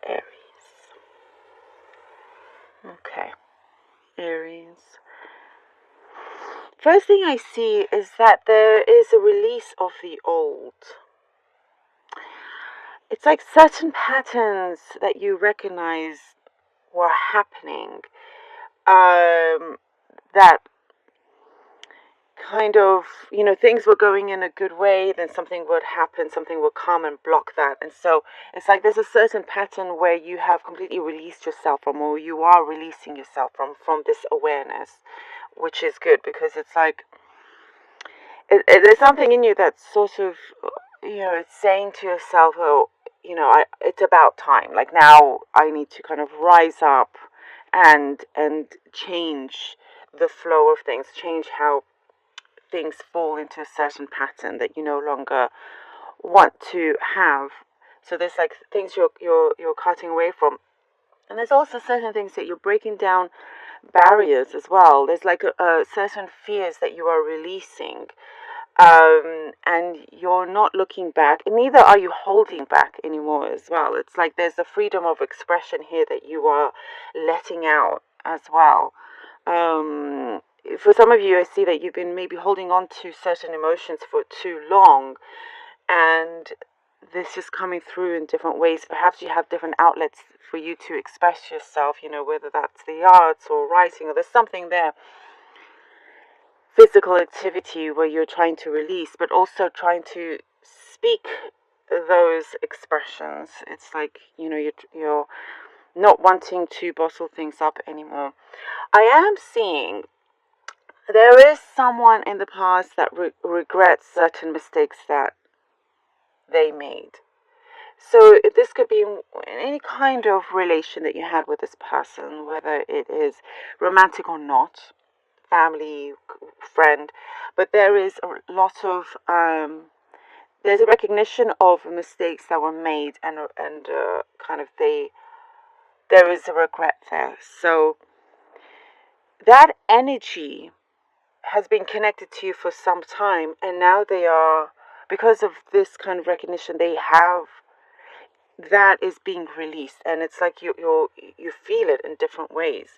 Aries. Okay, Aries. First thing I see is that there is a release of the old. It's like certain patterns that you recognize were happening, that kind of, things were going in a good way, then something would happen, something would come and block that. And so it's like there's a certain pattern where you have completely released yourself from, or you are releasing yourself from this awareness, which is good because it's like there's something in you that's sort of, it's saying to yourself, oh, it's about time. Like now I need to kind of rise up and change the flow of things, change how things fall into a certain pattern that you no longer want to have. So there's like things you're cutting away from, and there's also certain things that you're breaking down barriers as well. There's like a certain fears that you are releasing, and you're not looking back, and neither are you holding back anymore as well. It's like there's a freedom of expression here that you are letting out as well. For some of you, I see that you've been maybe holding on to certain emotions for too long, and this is coming through in different ways. Perhaps you have different outlets for you to express yourself, whether that's the arts or writing, or there's something there, physical activity where you're trying to release, but also trying to speak those expressions. It's like, you're not wanting to bottle things up anymore. I am seeing there is someone in the past that regrets certain mistakes that they made. So this could be in any kind of relation that you had with this person, whether it is romantic or not, family, friend, but there is a lot of there's a recognition of mistakes that were made, and kind of there is a regret there. So that energy has been connected to you for some time, and now they are, because of this kind of recognition, they have, that is being released, and it's like you feel it in different ways,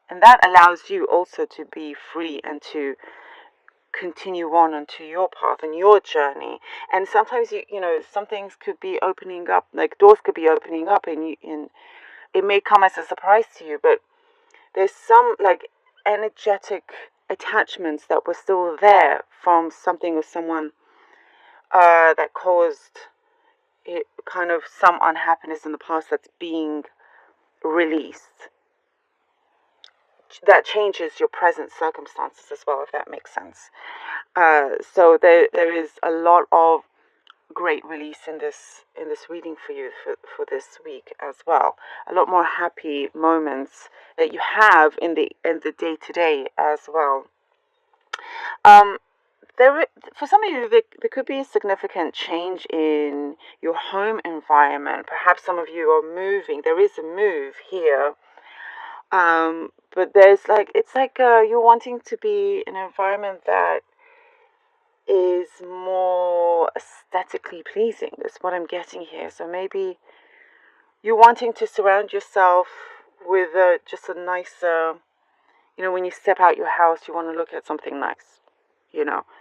and that allows you also to be free and to continue on onto your path and your journey. And sometimes some things could be opening up, like doors could be opening up, and it may come as a surprise to you, but there's some like energetic attachments that were still there from something or someone that caused it, kind of some unhappiness in the past, that's being released. That changes your present circumstances as well, if that makes sense. So there is a lot of great release in this reading for you for this week as well. A lot more happy moments that you have in the day to day as well. For some of you, there could be a significant change in your home environment. Perhaps some of you are moving. There is a move here. But it's like you're wanting to be in an environment that is more aesthetically pleasing, is what I'm getting here. So maybe you're wanting to surround yourself with just a nice, when you step out your house, you want to look at something nice.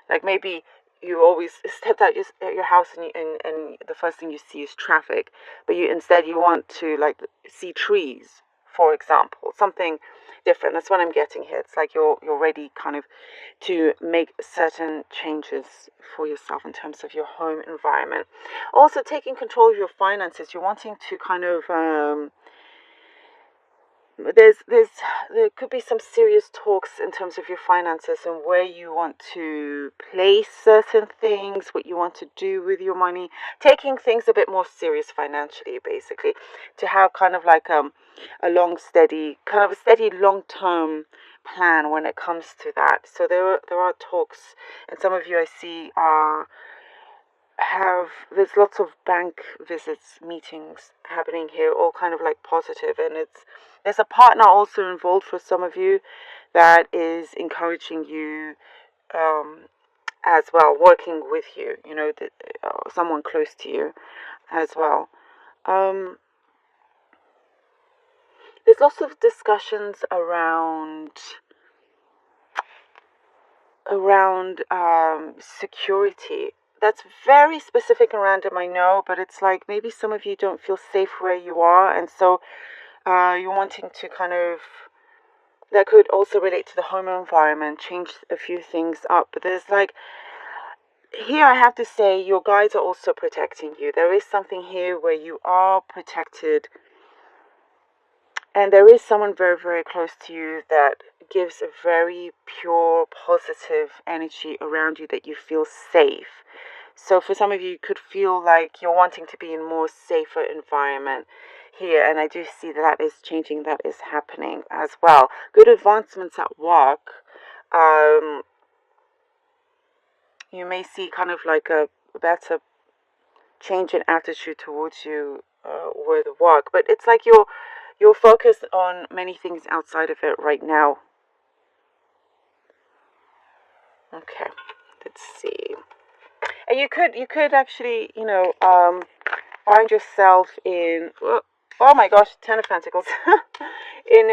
Like maybe you always stepped out your house, and the first thing you see is traffic, but you want to like see trees, for example, something different. That's what I'm getting here. It's like you're ready kind of to make certain changes for yourself in terms of your home environment. Also taking control of your finances. You're wanting to kind of there could be some serious talks in terms of your finances and where you want to place certain things, what you want to do with your money, taking things a bit more serious financially, basically, to have kind of like a steady long-term plan when it comes to that. So there are talks, and some of you I see there's lots of bank visits, meetings happening here, all kind of like positive, and there's a partner also involved for some of you that is encouraging you as well, working with you, someone close to you as well. There's lots of discussions around security. That's very specific and random, I know, but it's like maybe some of you don't feel safe where you are, and so you're wanting to kind of, that could also relate to the home environment, change a few things up. But there's like, here I have to say, your guides are also protecting you. There is something here where you are protected, and there is someone very, very close to you that gives a very pure, positive energy around you that you feel safe. So for some of you, you could feel like you're wanting to be in a more safer environment here. And I do see that is changing, that is happening as well. Good advancements at work. You may see kind of like a better change in attitude towards you with work. But it's like you're focused on many things outside of it right now. Okay, let's see. And you could actually, find yourself in, oh my gosh, Ten of Pentacles. In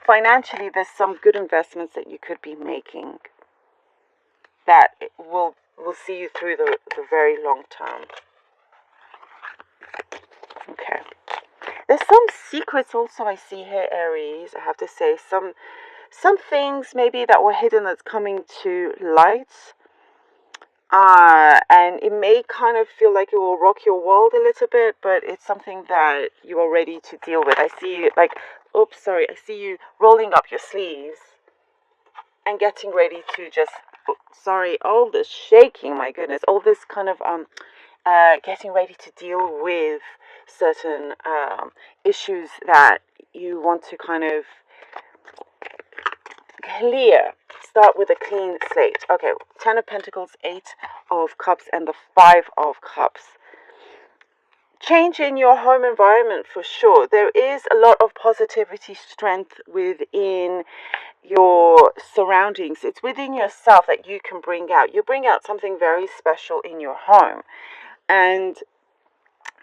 financially, there's some good investments that you could be making that will see you through the very long term. Okay. There's some secrets also I see here, Aries. I have to say, some things maybe that were hidden that's coming to light. And it may kind of feel like it will rock your world a little bit, but it's something that you are ready to deal with. I see you like, I see you rolling up your sleeves and getting ready to just, all this shaking, my goodness, all this kind of, getting ready to deal with certain issues that you want to kind of clear. Start with a clean slate. Okay, 10 of Pentacles, 8 of Cups, and the 5 of Cups. Change in your home environment for sure. There is a lot of positivity, strength within your surroundings. It's within yourself that you can bring out. You bring out something very special in your home. And,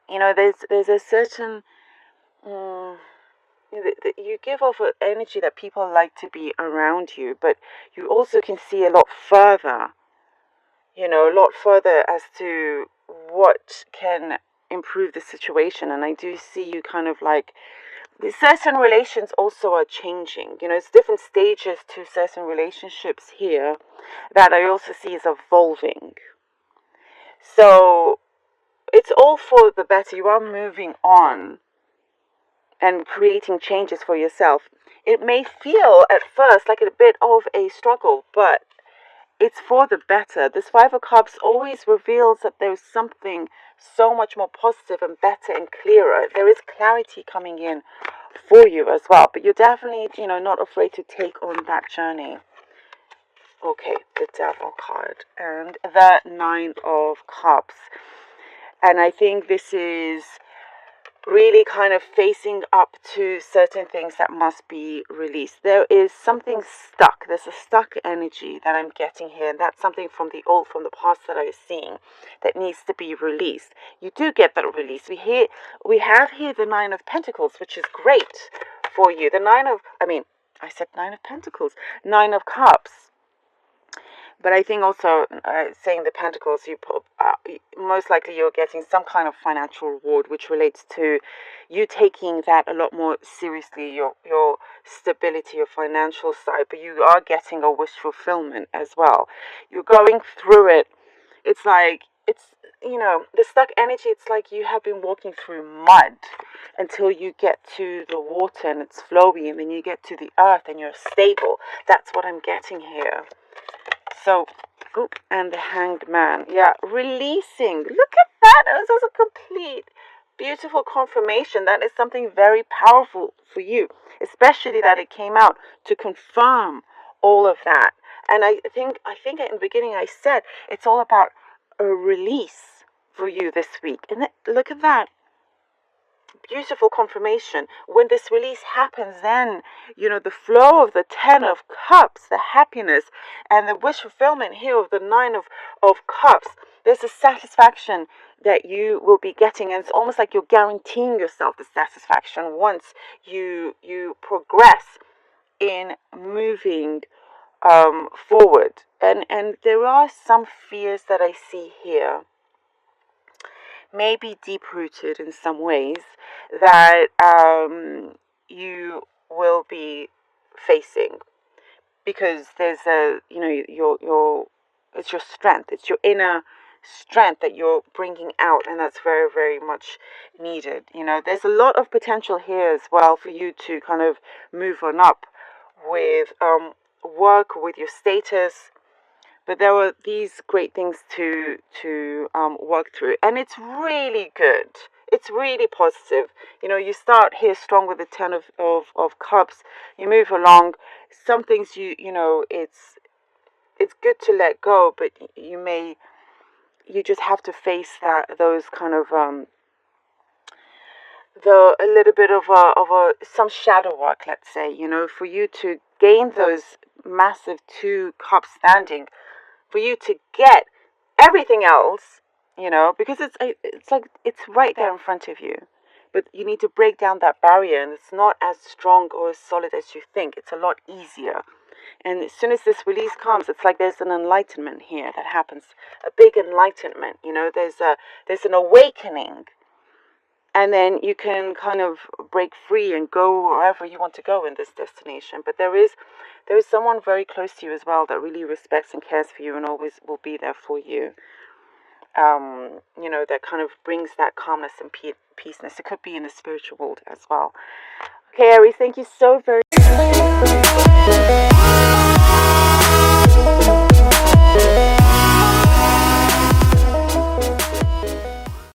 there's a certain... you give off an energy that people like to be around you, but you also can see a lot further, as to what can improve the situation. And I do see you kind of like, certain relations also are changing. It's different stages to certain relationships here that I also see is evolving. So it's all for the better. You are moving on and creating changes for yourself. It may feel at first like a bit of a struggle, but it's for the better. This 5 of Cups always reveals that there's something so much more positive and better and clearer. There is clarity coming in for you as well, but you're definitely, not afraid to take on that journey. Okay, the Devil card and the 9 of Cups. And I think this is really kind of facing up to certain things that must be released. There is something stuck. There's a stuck energy that I'm getting here, and that's something from the past that I was seeing that needs to be released. You do get that release. We have here the 9 of Pentacles, which is great for you. The 9 of Pentacles, 9 of Cups. But I think also saying the Pentacles, most likely you're getting some kind of financial reward, which relates to you taking that a lot more seriously, your stability, your financial side. But you are getting a wish fulfillment as well. You're going through it. It's like, the stuck energy, it's like you have been walking through mud until you get to the water and it's flowy, and then you get to the earth and you're stable. That's what I'm getting here. So, and the Hanged Man. Yeah, releasing. Look at that. This is a complete, beautiful confirmation. That is something very powerful for you, especially that it came out to confirm all of that. And I think in the beginning I said it's all about a release for you this week. And look at that. beautiful confirmation. When this release happens, then, the flow of the 10 of cups, the happiness and the wish fulfillment here of the 9 of cups, there's a satisfaction that you will be getting, and it's almost like you're guaranteeing yourself the satisfaction once you progress in moving forward. And there are some fears that I see here, maybe deep rooted in some ways, that you will be facing, because there's your it's your strength, it's your inner strength that you're bringing out, and that's very, very much needed. There's a lot of potential here as well for you to kind of move on up with work, with your status. But there were these great things to work through, and it's really good. It's really positive. You start here strong with the 10 of cups. You move along. Some things it's good to let go, but you just have to face those kind of a little bit of some shadow work, let's say, for you to gain those massive 2 cups standing, for you to get everything else, because it's like it's right there in front of you. But you need to break down that barrier, and it's not as strong or as solid as you think. It's a lot easier. And as soon as this release comes, it's like there's an enlightenment here that happens, a big enlightenment. There's an awakening, and then you can kind of break free and go wherever you want to go in this destination. But there is someone very close to you as well that really respects and cares for you and always will be there for you. That kind of brings that calmness and peaceness. It could be in the spiritual world as well. Okay, Aries, thank you so very much.